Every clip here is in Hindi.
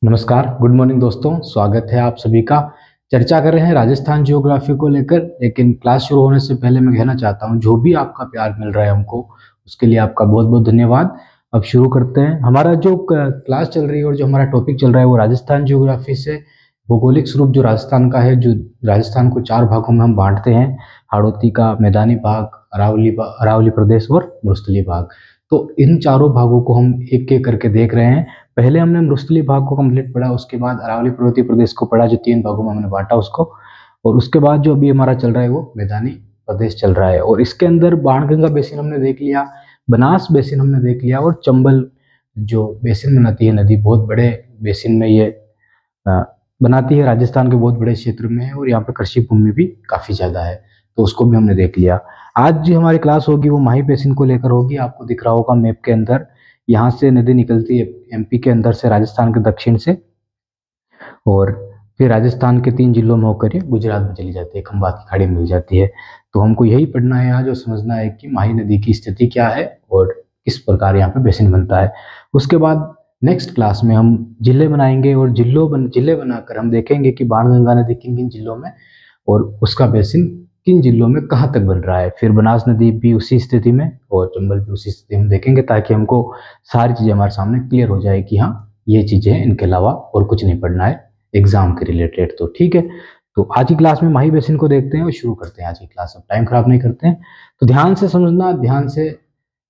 नमस्कार, गुड मॉर्निंग दोस्तों। स्वागत है आप सभी का। चर्चा कर रहे हैं राजस्थान ज्योग्राफी को लेकर, लेकिन क्लास शुरू होने से पहले मैं कहना चाहता हूँ जो भी आपका प्यार मिल रहा है हमको, उसके लिए आपका बहुत बहुत धन्यवाद। अब शुरू करते हैं। हमारा जो क्लास चल रही है और जो हमारा टॉपिक चल रहा है वो राजस्थान ज्योग्राफी से भौगोलिक स्वरूप जो राजस्थान का है, जो राजस्थान को 4 भागों में हम बांटते हैं। हाड़ौती का मैदानी भाग, अरावली प्रदेश और मरुस्थलीय भाग। तो इन चारों भागों को हम एक एक करके देख रहे हैं। पहले हमने मरुस्थलीय भाग को कंप्लीट पढ़ा, उसके बाद अरावली पर्वतीय प्रदेश को पढ़ा जो 3 भागों में हमने बांटा उसको, और उसके बाद जो अभी हमारा चल रहा है वो मैदानी प्रदेश चल रहा है। और इसके अंदर बाणगंगा बेसिन हमने देख लिया, बनास बेसिन हमने देख लिया, और चंबल जो बेसिन बनाती है नदी, बहुत बड़े बेसिन में ये अ, बनाती है, राजस्थान के बहुत बड़े क्षेत्र में है और यहाँ पे कृषि भूमि भी काफ़ी ज़्यादा है, तो उसको भी हमने देख लिया। आज जो हमारी क्लास होगी वो माही बेसिन को लेकर होगी। आपको दिख रहा होगा मैप के अंदर, यहाँ से नदी निकलती है एमपी के अंदर से, राजस्थान के दक्षिण से, और फिर राजस्थान के 3 जिलों में होकर ये गुजरात में चली जाती है, खंबात की खाड़ी में मिल जाती है। तो हमको यही पढ़ना है आज और समझना है कि माही नदी की स्थिति क्या है और किस प्रकार यहाँ पे बेसिन बनता है। उसके बाद नेक्स्ट क्लास में हम जिले बनाएंगे और जिले बनाकर हम देखेंगे कि बाणगंगा नदी किन किन जिलों में और उसका बेसिन किन जिलों में कहाँ तक बन रहा है। फिर बनास नदी भी उसी स्थिति में और चंबल भी उसी स्थिति में देखेंगे, ताकि हमको सारी चीज़ें हमारे सामने क्लियर हो जाए कि हाँ ये चीज़ें हैं, इनके अलावा और कुछ नहीं पढ़ना है एग्जाम के रिलेटेड। तो ठीक है, तो आज की क्लास में माही बेसिन को देखते हैं और शुरू करते हैं आज की क्लास। अब टाइम खराब नहीं करते हैं, तो ध्यान से समझना, ध्यान से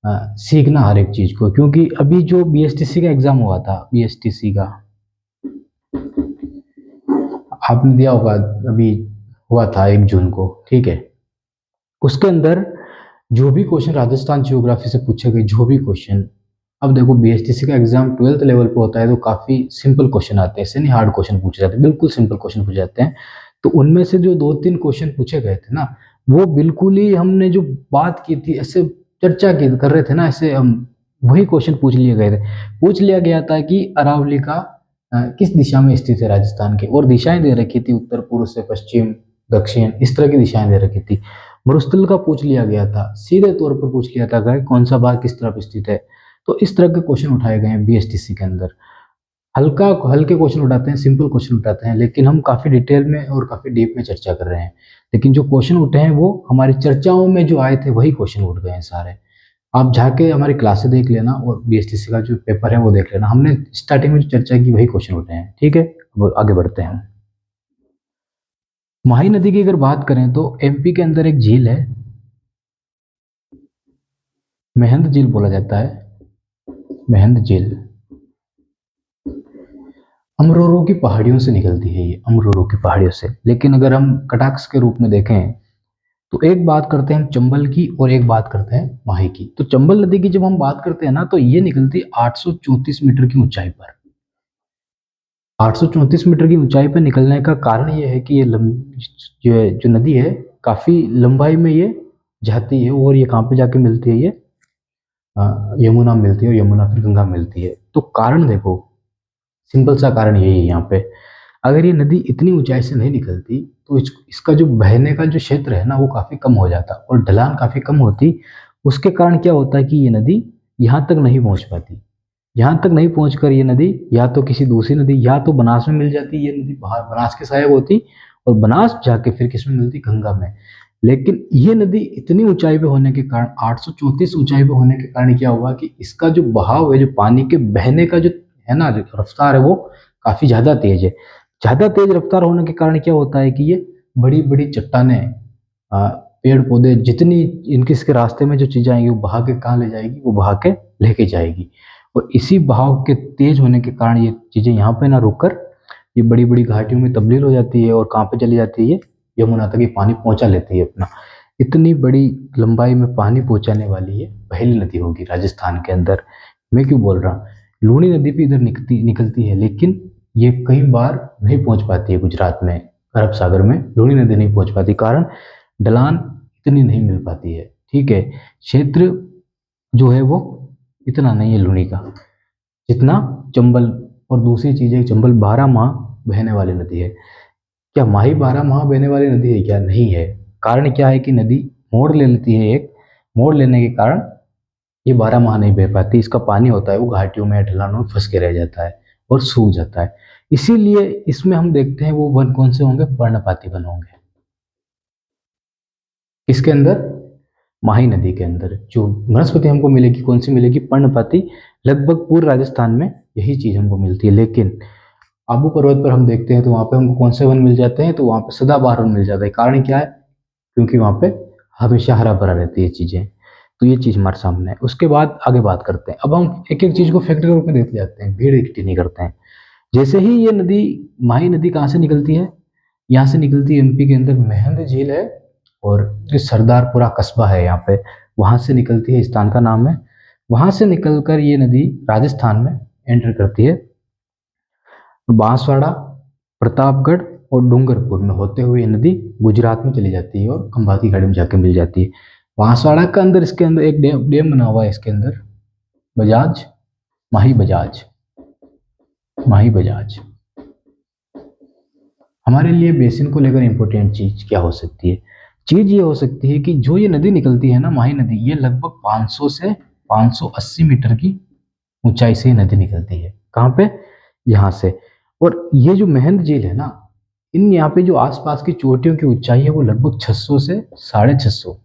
सीखना हर एक चीज़ को, क्योंकि अभी जो बीएसटीसी का एग्जाम हुआ था, बीएसटीसी का आपने दिया होगा, अभी हुआ था 1 जून को, ठीक है। उसके अंदर जो भी क्वेश्चन राजस्थान जियोग्राफी से पूछे गए, जो भी क्वेश्चन, अब देखो बीएसटीसी का एग्जाम 12th लेवल पे होता है तो काफ़ी सिंपल क्वेश्चन आते हैं, ऐसे नहीं हार्ड क्वेश्चन पूछे जाते, बिल्कुल सिंपल क्वेश्चन पूछे जाते हैं। तो उनमें से जो 2-3 क्वेश्चन पूछे गए थे ना, वो बिल्कुल ही हमने जो बात की थी, ऐसे चर्चा की कर रहे थे ना, ऐसे हम वही क्वेश्चन पूछ लिए गए थे। पूछ लिया गया था कि अरावली का किस दिशा में स्थित है राजस्थान के, और दिशाएं दे रखी थी, उत्तर पूर्व से पश्चिम, दक्षिण, इस तरह की दिशाएं दे रखी थी। मरुस्थल का पूछ लिया गया था, सीधे तौर पर पूछ लिया था कि कौन सा भाग किस तरफ स्थित है। तो इस तरह के क्वेश्चन उठाए गए हैं बीएसटीसी के अंदर। हल्के क्वेश्चन उठाते हैं, सिंपल क्वेश्चन उठाते हैं, लेकिन हम काफ़ी डिटेल में और काफ़ी डीप में चर्चा कर रहे हैं। लेकिन जो क्वेश्चन उठे हैं वो हमारी चर्चाओं में जो आए थे वही क्वेश्चन उठ गए हैं सारे। आप जाके हमारी क्लासें देख लेना और बीएसटीसी का जो पेपर है वो देख लेना, हमने स्टार्टिंग में जो चर्चा की वही क्वेश्चन उठे हैं, ठीक है। अब आगे बढ़ते हैं। माही नदी की अगर बात करें तो एमपी के अंदर एक झील है, महंद झील बोला जाता है, महंद झील। अमरोरो की पहाड़ियों से निकलती है ये, अमरोरो की पहाड़ियों से। लेकिन अगर हम कटाक्ष के रूप में देखें तो एक बात करते हैं हम चंबल की और एक बात करते हैं माही की। तो चंबल नदी की जब हम बात करते हैं ना, तो ये निकलती है 834 मीटर की ऊंचाई पर। 834 मीटर की ऊंचाई पर निकलने का कारण ये है कि ये जो नदी है काफी लंबाई में ये जाती है, और ये कहाँ पे जाके मिलती है, ये यमुना मिलती है, और यमुना फिर गंगा मिलती है। तो कारण देखो, सिंपल सा कारण यही है यहाँ पे। अगर ये नदी इतनी ऊंचाई से नहीं निकलती तो इसका जो बहने का जो क्षेत्र है ना वो काफ़ी कम हो जाता, और ढलान काफ़ी कम होती। उसके कारण क्या होता है कि ये नदी यहाँ तक नहीं पहुँच पाती। यहाँ तक नहीं पहुँच कर ये नदी या तो किसी दूसरी नदी, या तो बनास में मिल जाती, ये नदी बाहर बनास के सहायक होती, और बनास जाके फिर किस में मिलती, गंगा में। लेकिन ये नदी इतनी ऊंचाई पे होने के कारण, 834 ऊंचाई पे होने के कारण क्या हुआ कि इसका जो बहाव है, जो पानी के बहने का जो है ना, जो रफ्तार है, वो काफ़ी ज़्यादा तेज है। ज़्यादा तेज रफ्तार होने के कारण क्या होता है कि ये बड़ी बड़ी चट्टानें, पेड़ पौधे, जितनी इनके इसके रास्ते में जो चीज़ें आएंगी वो बहा के कहाँ ले जाएगी, वो बहा के लेके जाएगी। और इसी बहाव के तेज होने के कारण ये चीज़ें यहाँ पे ना रुक कर ये बड़ी बड़ी घाटियों में तब्दील हो जाती है, और कहाँ पे चली जाती है, ये यमुना तक ये पानी पहुँचा लेती है अपना। इतनी बड़ी लंबाई में पानी पहुँचाने वाली ये पहली नदी होगी राजस्थान के अंदर। मैं क्यों बोल रहा हूँ, लूनी नदी भी इधर निकलती है, लेकिन ये कई बार नहीं पहुंच पाती है गुजरात में, अरब सागर में लूनी नदी नहीं पहुंच पाती, कारण ढलान इतनी नहीं मिल पाती है, ठीक है। क्षेत्र जो है वो इतना नहीं है लूनी का जितना चंबल। और दूसरी चीज़ है, चंबल 12 माह बहने वाली नदी है। क्या माही 12 माह बहने वाली नदी है? क्या नहीं है। कारण क्या है कि नदी मोड़ ले लेती है, एक मोड़ लेने के कारण ये 12 माह नहीं बह पाती। इसका पानी होता है वो घाटियों में, ढलानों में फंस के रह जाता है, और सूख जाता है। इसीलिए इसमें हम देखते हैं वो वन कौन से होंगे, पर्णपाती वन होंगे। इसके अंदर माही नदी के अंदर जो वनस्पति हमको मिलेगी कौन सी मिलेगी, पर्णपाती। लगभग पूरे राजस्थान में यही चीज हमको मिलती है। लेकिन आबू पर्वत पर हम देखते हैं तो वहां पे हमको कौन से वन मिल जाते हैं, तो वहां पे सदाबहार वन मिल जाता है। कारण क्या है, क्योंकि वहां पे हमेशा हरा भरा रहती है चीजें। तो ये चीज हमारे सामने है। उसके बाद आगे बात करते हैं। अब हम एक एक चीज को फैक्ट के रूप में देखते जाते हैं, भीड़ इकट्ठी नहीं करते हैं। जैसे ही ये नदी, माही नदी कहाँ से निकलती है, यहाँ से निकलती है एमपी के अंदर महंद झील है और जो सरदारपुरा कस्बा है यहाँ पे, वहां से निकलती है, स्थान का नाम है। वहां से निकलकर ये नदी राजस्थान में एंटर करती है। बांसवाड़ा, प्रतापगढ़ और डूंगरपुर में होते हुए ये नदी गुजरात में चली जाती है और खंभाती खाड़ी में जाके मिल जाती है। बांसवाड़ा के अंदर, इसके अंदर एक डैम बना हुआ है इसके अंदर, बजाज, माही बजाज, माही बजाज। हमारे लिए बेसिन को लेकर इंपॉर्टेंट चीज क्या हो सकती है, चीज ये हो सकती है कि जो ये नदी निकलती है ना, माही नदी, ये लगभग 500 से 580 मीटर की ऊंचाई से नदी निकलती है। कहाँ पे, यहाँ से। और ये जो महंद झील है ना, इन यहाँ पे जो आसपास की चोटियों की ऊंचाई है वो लगभग 600 से 650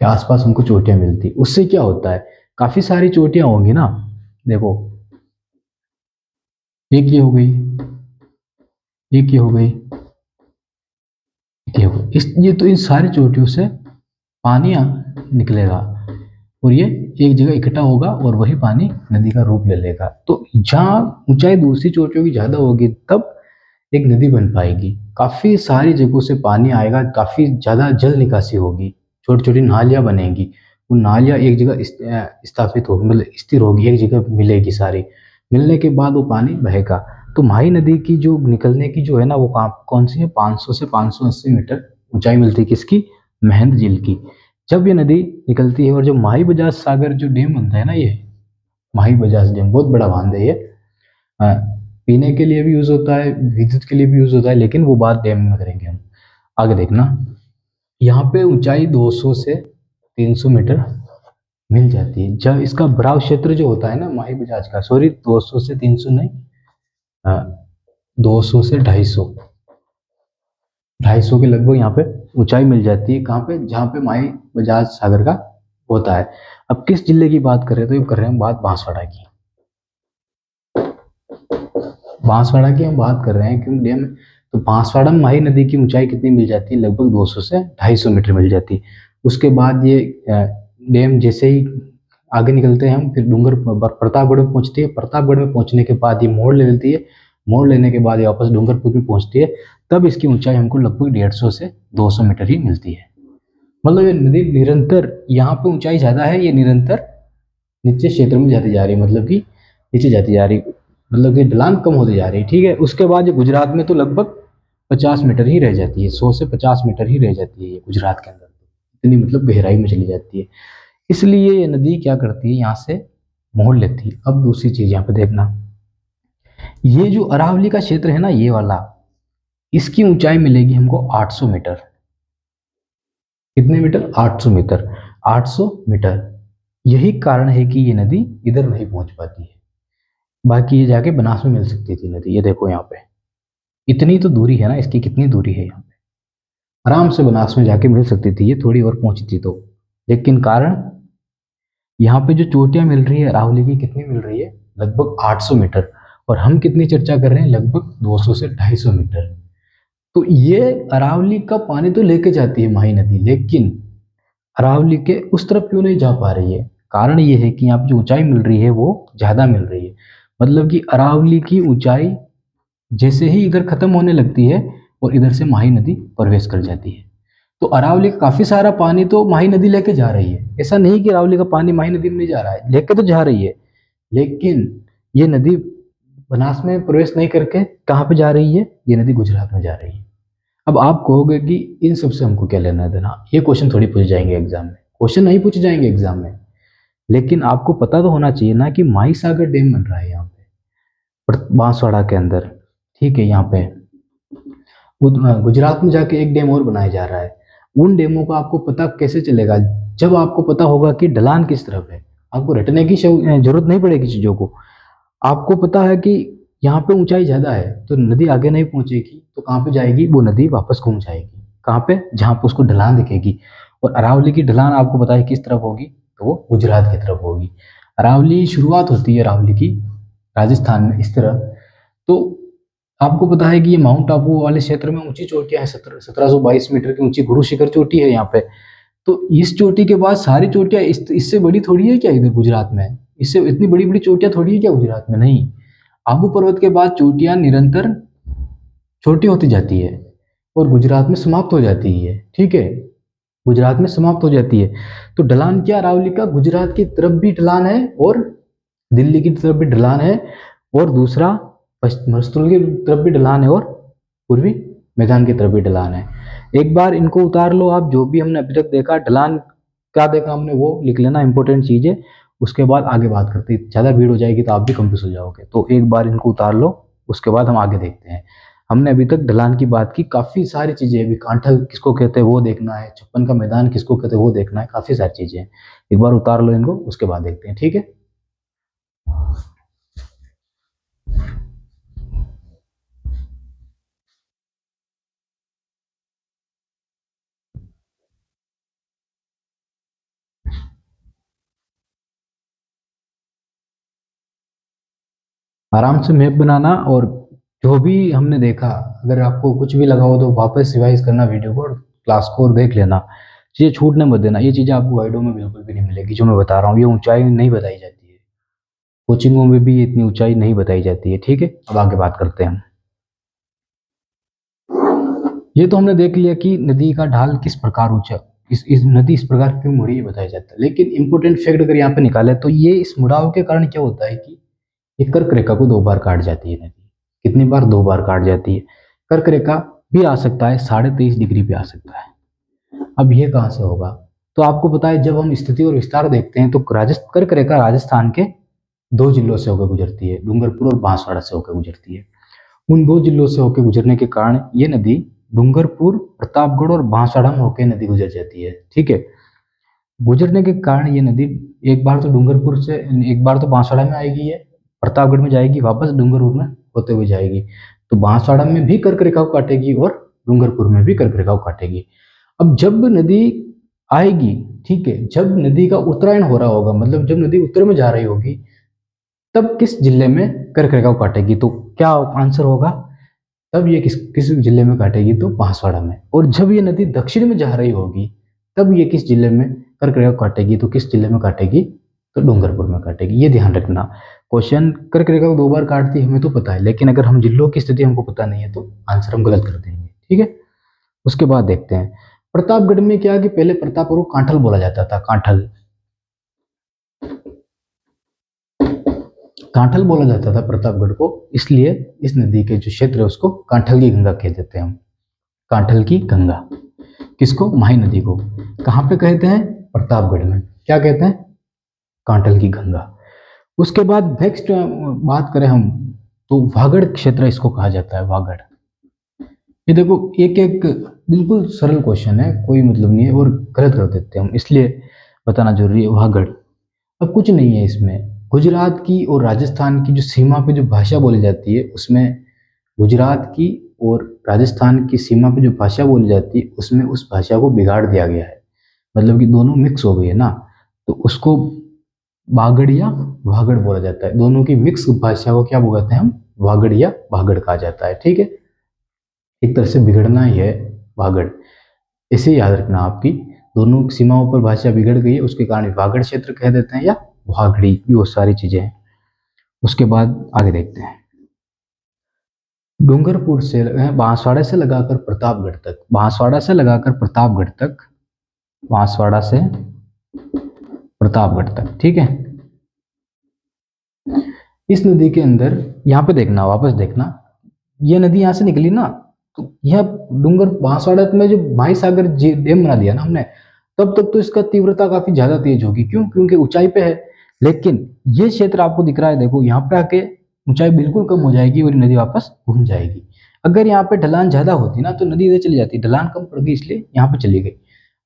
के आसपास हमको चोटियां मिलती। उससे क्या होता है, काफी सारी चोटियां होंगी ना, देखो एक ये हो गई, एक ये हो गई, ये हो, इस ये तो इन सारी चोटियों से पानी निकलेगा और ये एक जगह इकट्ठा होगा और वही पानी नदी का रूप ले लेगा। तो जहाँ ऊंचाई दूसरी चोटियों की ज्यादा होगी तब एक नदी बन पाएगी। काफी सारी जगहों से पानी आएगा, काफी ज्यादा जल निकासी होगी, छोटी छोटी नालियां बनेंगी। वो नालियां एक जगह स्थापित होगी, मतलब स्थिर होगी, एक जगह मिलेगी सारी। मिलने के बाद वो पानी बहेगा। तो माही नदी की जो निकलने की जो है ना, वो कौन सी है, 500 से 580 मीटर ऊंचाई मिलती है किसकी, महंद झील की। जब ये नदी निकलती है और जो माही बजाज सागर जो डैम बनता है ना, ये माही बजाज डैम बहुत बड़ा बांध है ये। पीने के लिए भी यूज होता है, विद्युत के लिए भी यूज होता है, लेकिन वो बात डैम में करेंगे हम। आगे देखना, यहाँ पे ऊंचाई 200 से 300 मीटर मिल जाती है। जब इसका भराव क्षेत्र जो होता है ना माही बजाज का, सॉरी 200 से 300 नहीं, 200 से 250, 250 के लगभग यहाँ पे ऊंचाई मिल जाती है। कहाँ पे, जहाँ पे माही बजाज सागर का होता है। अब किस जिले की बात कर रहे हैं, तो ये कर रहे हैं बात बांसवाड़ा की। बांसवाड़ा की हम बात कर रहे हैं क्योंकि डैम, तो बांसवाड़ा में माही नदी की ऊंचाई कितनी मिल जाती है, लगभग 200 से 250 मीटर मिल जाती है। उसके बाद ये डैम जैसे ही आगे निकलते हैं हम, फिर डूंगर प्रतापगढ़ में पहुंचती है। प्रतापगढ़ में पहुंचने के बाद ये मोड़ ले लेती है। मोड़ लेने के बाद ये वापस डूंगरपुर में पहुंचती है। तब इसकी ऊंचाई हमको लगभग 150 से 200 मीटर ही मिलती है। मतलब ये नदी निरंतर, यहाँ पे ऊंचाई ज्यादा है, ये निरंतर नीचे क्षेत्र में जाती जा रही है, मतलब कि नीचे जाती जा रही, मतलब कि ढलान कम होती जा रही है। ठीक है, उसके बाद ये गुजरात में तो लगभग 50 मीटर ही रह जाती है, 100 से 50 मीटर ही रह जाती है ये गुजरात के अंदर। इतनी मतलब गहराई में चली जाती है। इसलिए ये नदी क्या करती है, यहाँ से मोड़ लेती है। अब दूसरी चीज यहाँ पे देखना, ये जो अरावली का क्षेत्र है ना, ये वाला, इसकी ऊंचाई मिलेगी हमको 800 मीटर। कितने मीटर, 800 मीटर, 800 मीटर। यही कारण है कि ये नदी इधर नहीं पहुंच पाती है। बाकी ये जाके बनास में मिल सकती थी नदी। ये देखो यहाँ पे इतनी तो दूरी है ना, इसकी कितनी दूरी है, यहाँ पे आराम से बनास में जाके मिल सकती थी, ये थोड़ी और पहुंची थी तो। लेकिन कारण, यहाँ पे जो चोटियां मिल रही है अरावली की, कितनी मिल रही है, लगभग 800 मीटर। और हम कितनी चर्चा कर रहे हैं, लगभग 200 से 250 मीटर। तो ये अरावली का पानी तो लेके जाती है माही नदी, लेकिन अरावली के उस तरफ क्यों नहीं जा पा रही है। कारण ये है कि यहाँ पे जो ऊंचाई मिल रही है वो ज्यादा मिल रही है। मतलब कि अरावली की ऊंचाई जैसे ही इधर खत्म होने लगती है और इधर से माही नदी प्रवेश कर जाती है, तो अरावली का काफी सारा पानी तो माही नदी लेके जा रही है। ऐसा नहीं कि अरावली का पानी माही नदी में नहीं जा रहा है, लेके तो जा रही है, लेकिन ये नदी बनास में प्रवेश नहीं करके कहाँ पे जा रही है, ये नदी गुजरात में जा रही है। अब आप कहोगे कि इन सबसे हमको क्या लेना देना, ये क्वेश्चन थोड़ी पूछ जाएंगे एग्जाम में, क्वेश्चन नहीं पूछे जाएंगे एग्जाम में। लेकिन आपको पता तो होना चाहिए ना कि माही सागर डैम बन रहा है यहाँ पे बांसवाड़ा के अंदर। ठीक है, यहाँ पे गुजरात में जाके एक डैम और बनाया जा रहा है। उन डैमों का आपको पता कैसे चलेगा, जब आपको पता होगा कि ढलान किस तरफ है। आपको रटने की जरूरत नहीं पड़ेगी चीजों को। आपको पता है कि यहाँ पे ऊंचाई ज्यादा है तो नदी आगे नहीं पहुंचेगी, तो कहाँ पे जाएगी वो नदी? वापस घूम जाएगी। कहाँ पे? जहाँ पे उसको ढलान दिखेगी। और अरावली की ढलान आपको पता है किस तरफ होगी? तो वो गुजरात की तरफ होगी। अरावली शुरुआत होती है अरावली की राजस्थान में इस तरह। तो आपको पता है कि ये माउंट आबू वाले क्षेत्र में ऊंची चोटियां हैं, 1722 मीटर की ऊंची गुरु शिखर चोटी है यहाँ पे। तो इस चोटी के बाद सारी चोटियां इससे बड़ी थोड़ी है क्या इधर गुजरात में? इससे इतनी बड़ी बड़ी चोटियां थोड़ी है क्या गुजरात में? नहीं। आबू पर्वत के बाद चोटियां निरंतर छोटी होती जाती है और गुजरात में समाप्त हो जाती है। ठीक है, गुजरात में समाप्त हो जाती है। तो ढलान क्या अरावली का? गुजरात की तरफ भी ढलान है और दिल्ली की तरफ भी ढलान है, और दूसरा मरुस्थल की तरफ भी ढलान है, और पूर्वी मैदान की तरफ भी ढलान है। एक बार इनको उतार लो आप, जो भी हमने अभी तक देखा ढलान क्या देखा हमने वो लिख लेना, इंपॉर्टेंट चीज है। उसके बाद आगे बात करते हैं, ज्यादा भीड़ हो जाएगी तो आप भी कंफ्यूज हो जाओगे। तो एक बार इनको उतार लो, उसके बाद हम आगे देखते हैं। हमने अभी तक ढलान की बात की, काफी सारी चीजें अभी, कांठल किसको कहते हैं वो देखना है, छप्पन का मैदान किसको कहते हैं वो देखना है, काफी सारी चीजें हैं। एक बार उतार लो इनको, उसके बाद देखते हैं। ठीक है, आराम से मैप बनाना, और जो भी हमने देखा अगर आपको कुछ भी लगा हो तो वापस रिवाइज करना वीडियो को और क्लास को, और देख लेना। चीज़ें छूटने मत देना। ये चीज़ें आपको गाइडों में बिल्कुल भी नहीं मिलेगी जो मैं बता रहा हूँ। ये ऊंचाई नहीं बताई जाती है, कोचिंगों में भी इतनी ऊंचाई नहीं बताई जाती है। ठीक है, अब आगे बात करते हैं हम। ये तो हमने देख लिया कि नदी का ढाल किस प्रकार ऊंचा, इस नदी इस प्रकार क्यों मुड़ी, ये बताया जाता है। लेकिन इंपॉर्टेंट फैक्ट अगर यहाँ पे निकाले तो ये इस मुड़ाव के कारण क्या होता है कि ये कर्क रेखा को 2 बार काट जाती है नदी। कितनी बार? 2 बार काट जाती है। कर्क रेखा भी आ सकता है, 23.5 डिग्री पे आ सकता है। अब ये कहाँ से होगा? तो आपको पता है जब हम स्थिति और विस्तार देखते हैं तो कर्क रेखा राजस्थान के 2 जिलों से होकर गुजरती है, डूंगरपुर और बांसवाड़ा से होकर गुजरती है। उन 2 जिलों से होकर गुजरने के कारण ये नदी डूंगरपुर, प्रतापगढ़ और बांसवाड़ा में होकर नदी गुजर जाती है। ठीक है, गुजरने के कारण ये नदी एक बार तो डूंगरपुर से, एक बार तो बांसवाड़ा में आएगी, ये प्रतापगढ़ में जाएगी, वापस डूंगरपुर में होते हुए जाएगी। तो बांसवाड़ा में भी कर्क रेखा को काटेगी और डूंगरपुर में भी कर्क रेखा को काटेगी। अब जब नदी आएगी, ठीक है, जब नदी का उत्तरायण हो रहा होगा, मतलब जब नदी उत्तर में जा रही होगी, तब किस जिले में कर्क रेखा को काटेगी? तो क्या आंसर होगा? तब ये किस किस जिले में काटेगी? तो बांसवाड़ा में। और जब ये नदी दक्षिण में जा रही होगी, तब ये किस जिले में कर्क रेखा काटेगी? तो किस जिले में काटेगी? तो डूंगरपुर में काटेगी। ये ध्यान रखना। क्वेश्चन कर्क रेखा को 2 बार काटती है हमें तो पता है, लेकिन अगर हम जिलों की स्थिति हमको पता नहीं है तो आंसर हम गलत कर देंगे। ठीक है, उसके बाद देखते हैं प्रतापगढ़ में क्या, कि पहले प्रतापगढ़ को कांठल बोला जाता था, कांठल, कांठल बोला जाता था प्रतापगढ़ को, इसलिए इस नदी के जो क्षेत्र है उसको कांठल की गंगा कह देते हैं हम। कांठल की गंगा किसको? माही नदी को। कहाँ पे कहते हैं? प्रतापगढ़ में। क्या कहते हैं? कांठल की गंगा। उसके बाद नेक्स्ट बात करें हम, तो वागड़ क्षेत्र इसको कहा जाता है, वागड़। ये देखो एक एक बिल्कुल सरल क्वेश्चन है, कोई मतलब नहीं है, और गलत कर देते हैं हम, इसलिए बताना जरूरी है। वागड़, अब कुछ नहीं है इसमें। गुजरात की और राजस्थान की जो सीमा पे जो भाषा बोली जाती है उसमें, गुजरात की और राजस्थान की सीमा पे जो भाषा बोली जाती है उसमें उस भाषा को बिगाड़ दिया गया है, मतलब कि दोनों मिक्स हो गई है ना, तो उसको बागड़ या वागड़ बोला जाता है। दोनों की मिक्स भाषा को क्या बोलते हैं हम? वागड़ या भागड़ कहा जाता है। ठीक है, एक तरह से बिगड़ना ही है वागड़, इसे याद रखना आपकी। दोनों सीमाओं पर भाषा बिगड़ गई है, उसके कारण वागड़ क्षेत्र कह देते हैं, या वागड़ी, ये वो सारी चीजें हैं। उसके बाद आगे देखते हैं। डूंगरपुर से बांसवाड़ा से लगाकर प्रतापगढ़ तक, बांसवाड़ा से लगाकर प्रतापगढ़ तक, बांसवाड़ा से प्रतापगढ़ तक, ठीक है। इस नदी के अंदर यहाँ पे देखना, वापस देखना, ये नदी यहाँ से निकली ना, तो यह डूंगर बांसवाड़ा में जो माही सागर डैम बना दिया ना हमने, तब तक तो इसका तीव्रता काफी ज्यादा तेज होगी। क्यों? क्योंकि ऊंचाई पे है। लेकिन ये क्षेत्र आपको दिख रहा है, देखो यहाँ पे आके ऊंचाई बिल्कुल कम हो जाएगी और नदी वापस घूम जाएगी। अगर यहाँ पे ढलान ज्यादा होती ना तो नदी इधर चली जाती, ढलान कम पड़ गई इसलिए यहाँ पे चली गई।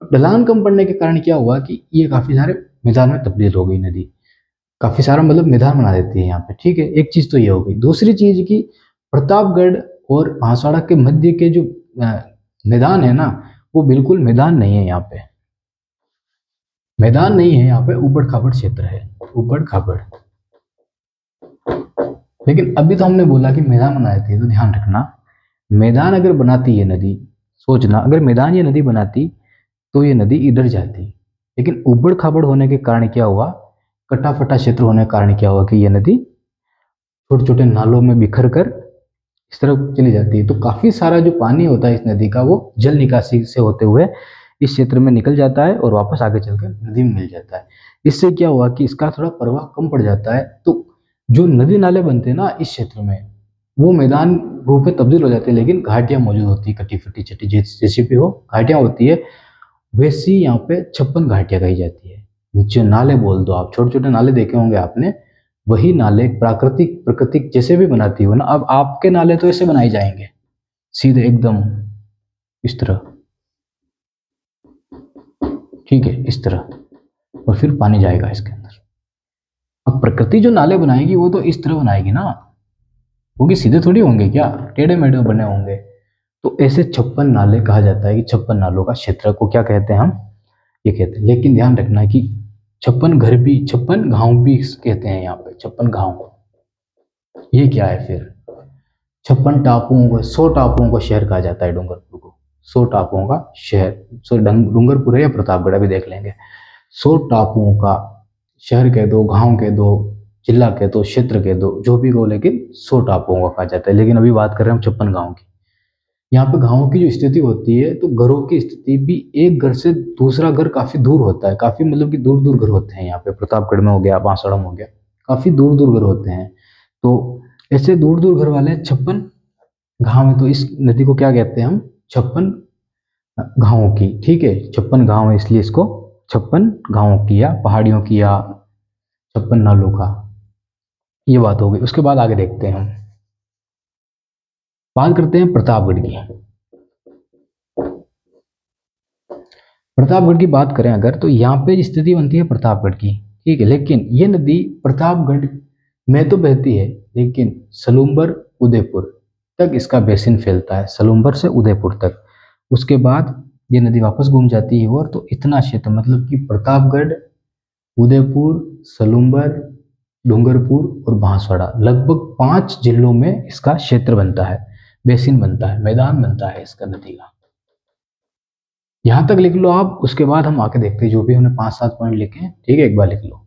अब ढलान कम पड़ने के कारण क्या हुआ कि ये काफी सारे मैदान में तब्दील हो गई नदी। काफी सारा मतलब मैदान बना देती है यहाँ पे, ठीक है। एक चीज तो ये हो गई। दूसरी चीज की प्रतापगढ़ और बांसवाड़ा के मध्य के जो मैदान है ना, वो बिल्कुल मैदान नहीं है यहाँ पे, मैदान नहीं है यहाँ पे, उबड़ खाबड़ क्षेत्र है, उबड़ खाबड़। लेकिन अभी तो हमने बोला कि मैदान बना देती है, तो ध्यान रखना, मैदान अगर बनाती है नदी, सोचना अगर मैदान ये नदी बनाती तो ये नदी इधर जाती, लेकिन उबड़ खाबड़ होने के कारण क्या हुआ, कटा फटा क्षेत्र होने के कारण क्या हुआ कि ये नदी छोटे छोटे नालों में बिखर कर इस तरफ चली जाती है। तो काफी सारा जो पानी होता है इस नदी का, वो जल निकासी से होते हुए इस क्षेत्र में निकल जाता है और वापस आगे चलकर नदी में मिल जाता है। इससे क्या हुआ कि इसका थोड़ा प्रवाह कम पड़ जाता है, तो जो नदी नाले बनते हैं ना इस क्षेत्र में, वो मैदान रूप में तब्दील हो जाते हैं, लेकिन घाटियां मौजूद होती है, कटी फटी चटी जैसी भी हो घाटियां होती है। वैसी यहाँ पे 56 घाटियां कही जाती है। जो नाले बोल दो आप, छोटे छोटे नाले देखे होंगे आपने, वही नाले प्राकृतिक जैसे भी बनाती हो ना। अब आपके नाले तो ऐसे बनाए जाएंगे सीधे एकदम इस तरह, ठीक है, इस तरह, और फिर पानी जाएगा इसके अंदर। अब प्रकृति जो नाले बनाएगी वो तो इस तरह बनाएगी ना, वो कि सीधे थोड़ी होंगे, क्या टेढ़े मेढ़े बने होंगे। तो ऐसे 56 नाले कहा जाता है कि 56 नालों का क्षेत्र को क्या कहते हैं हम, ये कहते हैं। लेकिन ध्यान रखना कि 56 घर भी, 56 गांव भी कहते हैं यहाँ पे, 56 गांव। ये क्या है फिर, 56 टापुओं को, 100 टापुओं का शहर कहा जाता है डूंगरपुर को, 100 टापुओं का शहर। सो डूंगरपुर है या प्रतापगढ़ अभी देख लेंगे। 100 टापुओं का शहर कह दो, गांव कह दो, जिला कह दो, क्षेत्र कह दो, जो भी कहो, लेकिन 100 टापुओं का कहा जाता है। लेकिन अभी बात कर रहे हैं हम 56 गाँव की। यहाँ पे गाँव की जो स्थिति होती है, तो घरों की स्थिति भी एक घर से दूसरा घर काफी दूर होता है, काफी मतलब कि दूर दूर घर होते हैं यहाँ पे। प्रतापगढ़ में हो गया, बांसवाड़ा में हो गया, काफी दूर दूर घर होते हैं। तो ऐसे दूर दूर घर वाले 56 गाँव है, तो इस नदी को क्या कहते हैं हम, 56 गाँवों की, ठीक है। 56 गाँव है इसलिए इसको 56 गाँवों की या पहाड़ियों की या 56 नालों का, ये बात हो गई। उसके बाद आगे देखते हैं हम, बात करते हैं प्रतापगढ़ की। प्रतापगढ़ की बात करें अगर, तो यहाँ पे स्थिति बनती है प्रतापगढ़ की, ठीक है। लेकिन ये नदी प्रतापगढ़ में तो बहती है, लेकिन सलूम्बर उदयपुर तक इसका बेसिन फैलता है, सलूम्बर से उदयपुर तक। उसके बाद ये नदी वापस घूम जाती है और, तो इतना क्षेत्र मतलब कि प्रतापगढ़, उदयपुर, सलूम्बर, डूंगरपुर और बांसवाड़ा, लगभग 5 जिलों में इसका क्षेत्र बनता है, बेसिन बनता है, मैदान बनता है इसका नदी का। यहां तक लिख लो आप, उसके बाद हम आके देखते हैं, जो भी हमने 5-7 पॉइंट लिखे हैं, ठीक है, एक बार लिख लो।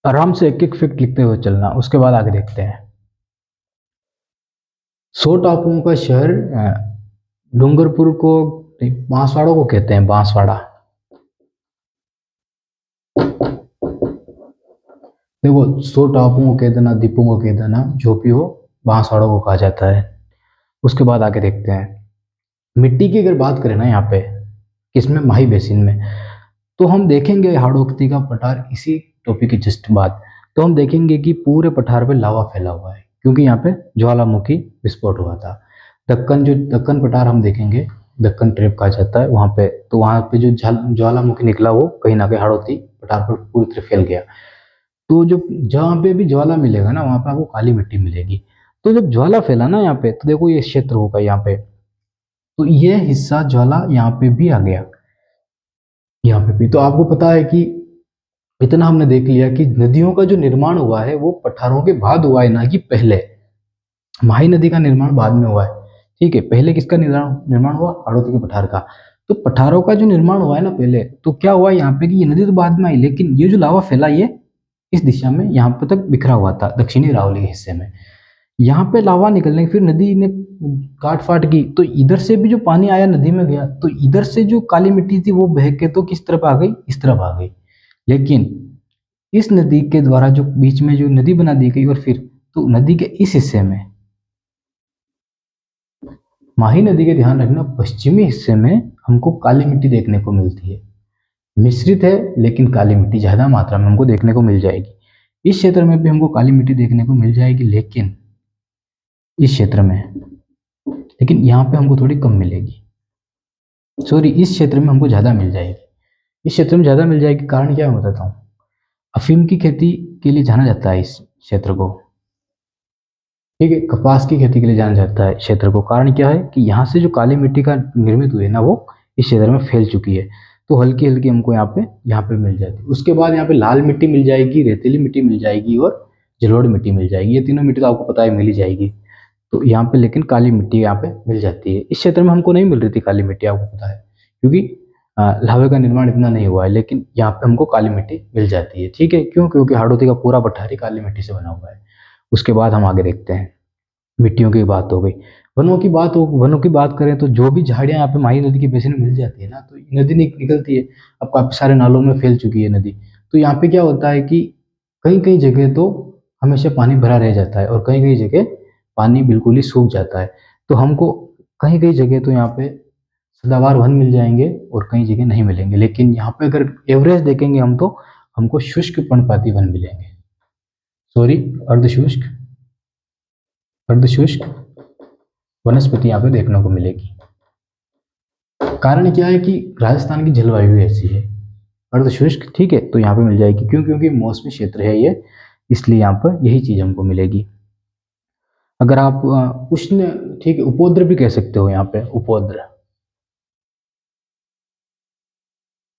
आराम से एक एक फैक्ट लिखते हुए चलना, उसके बाद आगे देखते हैं। 100 टापुओं का शहर डूंगरपुर को, बांसवाड़ा को कहते हैं, बांसवाड़ा। देखो, 100 टापुओं को कह देना, द्वीपों को कह देना, जो भी हो, बांसवाड़ा को कहा जाता है। उसके बाद आगे देखते हैं, मिट्टी की अगर बात करें ना यहाँ पे, किसमें, माही बेसिन में, तो हम देखेंगे हाड़ोक्ती का पठार, इसी टॉपिक के जस्ट बाद, तो हम देखेंगे कि पूरे पठार पे लावा फैला हुआ है, क्योंकि यहाँ पे ज्वालामुखी विस्फोट हुआ था। दक्कन पठार हम देखेंगे, दक्कन ट्रेप कहा जाता है वहाँ पे, तो वहाँ पे जो ज्वालामुखी निकला, वो कहीं ना कहीं हाड़ोती पठार पर पूरी तरह फैल गया। तो जो जहाँ पे भी ज्वाला मिलेगा ना, वहाँ पे आपको काली मिट्टी मिलेगी। तो जब ज्वाला फैला ना यहाँ पे, तो देखो ये क्षेत्र होगा यहाँ पे, तो ये हिस्सा ज्वाला यहाँ पे भी आ गया, यहाँ पे भी। तो आपको पता है कि इतना हमने देख लिया कि नदियों का जो निर्माण हुआ है वो पठारों के बाद हुआ है, ना कि पहले। माही नदी का निर्माण बाद में हुआ है, ठीक है। पहले किसका निर्माण हुआ, हाड़ौती के पठार का। तो पठारों का जो निर्माण हुआ है ना पहले, तो क्या हुआ यहाँ पे कि ये नदी तो बाद में आई, लेकिन ये जो लावा फैला, ये इस दिशा में यहाँ पे तक बिखरा हुआ था, दक्षिणी अरावली के हिस्से में। यहाँ पे लावा निकलने, फिर नदी ने काट फाट की, तो इधर से भी जो पानी आया नदी में गया, तो इधर से जो काली मिट्टी थी वो बह के तो किस तरफ आ गई, इस तरफ आ गई। लेकिन इस नदी के द्वारा जो बीच में जो नदी बना दी गई, और फिर तो नदी के इस हिस्से में, माही नदी के, ध्यान रखना, पश्चिमी हिस्से में हमको काली मिट्टी देखने को मिलती है। मिश्रित है, लेकिन काली मिट्टी ज्यादा मात्रा में हमको देखने को मिल जाएगी। इस क्षेत्र में भी हमको काली मिट्टी देखने को मिल जाएगी, लेकिन इस क्षेत्र में, लेकिन यहाँ पे हमको थोड़ी कम मिलेगी। सॉरी, इस क्षेत्र में हमको ज़्यादा मिल जाएगी। इस क्षेत्र में ज़्यादा मिल जाएगी, कारण क्या है मैं बताता हूँ। अफीम की खेती के लिए जाना जाता है इस क्षेत्र को, ठीक है, कपास की खेती के लिए जाना जाता है क्षेत्र को। कारण क्या है कि यहाँ से जो काली मिट्टी का निर्मित हुई है ना, वो इस क्षेत्र में फैल चुकी है, तो हल्की हल्की हमको यहाँ पे मिल जाती है। उसके बाद यहाँ पे लाल मिट्टी मिल जाएगी, रेतीली मिट्टी मिल जाएगी और जलोढ़ मिट्टी मिल जाएगी। ये तीनों मिट्टी तो आपको पता है मिल ही जाएगी। तो यहाँ पे लेकिन काली मिट्टी यहाँ पे मिल जाती है। इस क्षेत्र में हमको नहीं मिल रही थी काली मिट्टी, आपको पता है, क्योंकि लावे का निर्माण इतना नहीं हुआ है, लेकिन यहाँ पे हमको काली मिट्टी मिल जाती है। ठीक है, क्यों? क्योंकि हाड़ौती का पूरा पठारी काली मिट्टी से बना हुआ है। उसके बाद हम आगे देखते हैं। मिट्टियों की बात हो गई, वनों की बात करें तो जो भी झाड़ियाँ यहाँ पे माही नदी के बेसिन में मिल जाती है ना, तो नदी निकलती है, अब काफी सारे नालों में फैल चुकी है नदी। तो यहाँ पे क्या होता है कि कहीं कहीं जगह तो हमेशा पानी भरा रह जाता है और कहीं कहीं जगह पानी बिल्कुल ही सूख जाता है। तो हमको कहीं कहीं जगह तो यहाँ पे सदाबहार वन मिल जाएंगे और कई जगह नहीं मिलेंगे, लेकिन यहाँ पे अगर एवरेज देखेंगे हम तो हमको शुष्क पर्णपाती वन मिलेंगे। सॉरी, अर्धशुष्क अर्धशुष्क वनस्पति यहाँ पे देखने को मिलेगी। कारण क्या है कि राजस्थान की जलवायु ऐसी है, अर्धशुष्क, ठीक है, तो यहाँ पे मिल जाएगी। क्यों? क्योंकि मौसमी क्षेत्र है ये, इसलिए यहाँ पर यही चीज हमको मिलेगी। अगर आप उष्ण, ठीक है, उपोद्र भी कह सकते हो, यहाँ पे उपोद्र,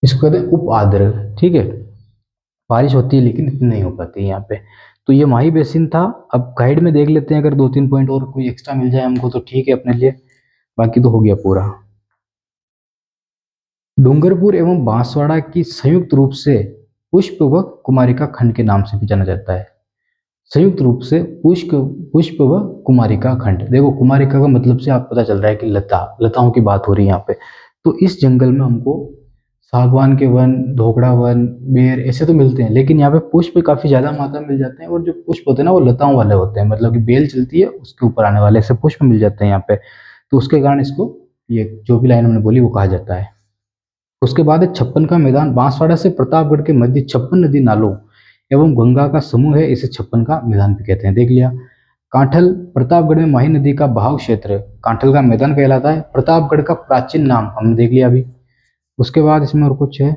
इसको कहते हैं उप आर्द्र, ठीक है। बारिश होती है लेकिन इतनी नहीं हो पाती है यहाँ पे। तो ये माही बेसिन था। अब गाइड में देख लेते हैं, अगर 2-3 पॉइंट और कोई एक्स्ट्रा मिल जाए हमको तो ठीक है अपने लिए, बाकी तो हो गया पूरा। डूंगरपुर एवं बांसवाड़ा की संयुक्त रूप से पुष्प व कुमारिका खंड के नाम से भी जाना जाता है। संयुक्त रूप से पुष्प व कुमारिका खंड। देखो, कुमारिका का मतलब से आप पता चल रहा है कि लताओं की बात हो रही है यहाँ पे। तो इस जंगल में हमको सागवान के वन, धोकड़ा वन, बेर ऐसे तो मिलते हैं, लेकिन यहाँ पे पुष्प काफी ज्यादा मात्रा में मिल जाते हैं। और जो पुष्प होते हैं ना, वो लताओं वाले होते हैं, मतलब कि बेल चलती है उसके ऊपर आने वाले ऐसे पुष्प मिल जाते हैं यहाँ पे। तो उसके कारण इसको, ये जो भी लाइन हमने बोली, वो कहा जाता है। उसके बाद है छप्पन का मैदान। बांसवाड़ा से प्रतापगढ़ के मध्य 56 नदी नालों एवं गंगा का समूह है, इसे छप्पन का मैदान भी कहते हैं। देख लिया। कांठल, प्रतापगढ़ में माही नदी का बहाव क्षेत्र कांठल का मैदान कहलाता है। प्रतापगढ़ का प्राचीन नाम हमने देख लिया अभी। उसके बाद इसमें और कुछ है,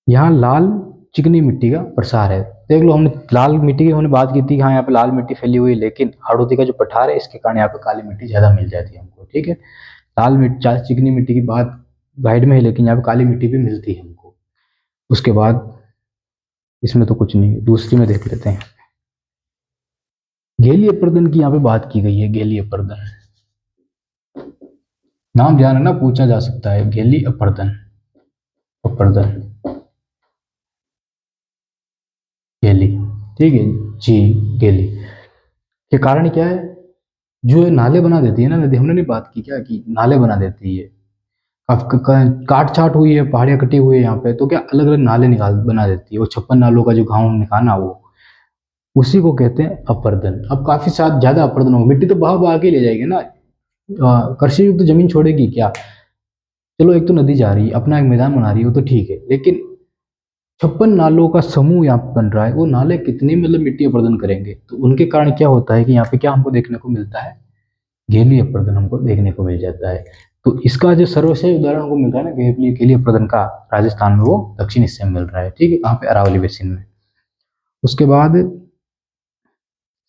यहाँ लाल चिकनी मिट्टी का प्रसार है। देख लो, हमने लाल मिट्टी की हमने बात की थी, हाँ यहाँ पे लाल मिट्टी फैली हुई है, लेकिन हाड़ौती का जो पठार है इसके कारण यहाँ पे काली मिट्टी ज्यादा मिल जाती है हमको, ठीक है। लाल मिट्टी, चिकनी मिट्टी की बात गाइड में है, लेकिन यहाँ पे काली मिट्टी भी मिलती है हमको। उसके बाद इसमें तो कुछ नहीं, दूसरी में देख लेते हैं। गेली अपर्दन की यहाँ पे बात की गई है। गेली अपर्दन नाम ध्यान रखना, पूछा जा सकता है। गेली अपर्दन, अपर्दन, गेली, ठीक है जी, गेली के कारण क्या है, जो ये नाले बना देती है ना नदी, हमने नहीं बात की क्या कि नाले बना देती है। काट छाट हुई है, पहाड़ियाँ कटी हुई है यहाँ पे, तो क्या अलग अलग नाले निकाल बना देती है। वो 56 नालों का जो गाँव हमने कहा ना, वो उसी को कहते हैं अपर्दन। अब काफी साथ ज्यादा अपर्दन होगा, मिट्टी तो बहा बहा के ले जाएगी ना, कृषि युक्त जमीन छोड़ेगी क्या। चलो, एक तो नदी जा रही है, अपना एक मैदान बना रही है, वो तो ठीक है, लेकिन 56 नालों का समूह यहाँ पे बन रहा है, वो नाले कितनी मतलब मिट्टी अपर्दन करेंगे। तो उनके कारण क्या होता है कि यहाँ पे क्या हमको देखने को मिलता है, गेली अपर्दन हमको देखने को मिल जाता है। तो इसका जो सर्वश्रेष्ठ उदाहरण हमको मिल रहा है ना गेली अपर्दन का, राजस्थान में, वो दक्षिण हिस्से में मिल रहा है, ठीक है, कहाँ पे, अरावली बेसिन में। उसके बाद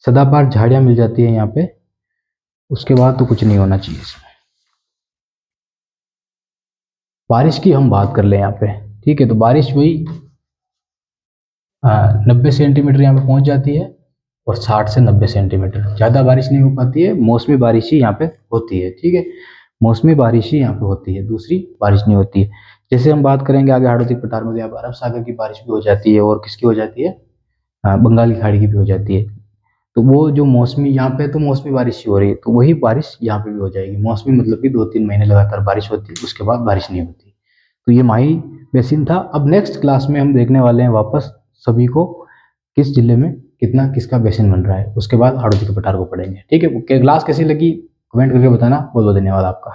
सदाबहार झाड़ियाँ मिल जाती है यहाँ पे। उसके बाद तो कुछ नहीं होना चाहिए इसमें। बारिश की हम बात कर ले यहाँ पे, ठीक है, तो बारिश वही 90 सेंटीमीटर यहाँ पे पहुंच जाती है, और 60 से 90 सेंटीमीटर, ज़्यादा बारिश नहीं हो पाती है। मौसमी बारिश ही यहाँ पे होती है, ठीक है, मौसमी बारिश ही यहाँ पे होती है, दूसरी बारिश नहीं होती है। जैसे हम बात करेंगे आगे हाड़ौती पठार में, यहाँ पर अरब सागर की बारिश भी हो जाती है, और किसकी हो जाती है, बंगाल की खाड़ी की भी हो जाती है। तो वो जो मौसमी, यहाँ पे तो मौसमी बारिश ही हो रही है, तो वही बारिश यहाँ पे भी हो जाएगी। मौसमी मतलब कि 2-3 महीने लगातार बारिश होती है, उसके बाद बारिश नहीं होती। तो ये माही बेसिन था। अब नेक्स्ट क्लास में हम देखने वाले हैं वापस सभी को, किस जिले में कितना किसका बेसिन बन रहा है। उसके बाद हाड़ौती के पठार को पढ़ेंगे, ठीक है। क्लास कैसी लगी कमेंट करके बताना। बहुत बहुत धन्यवाद आपका।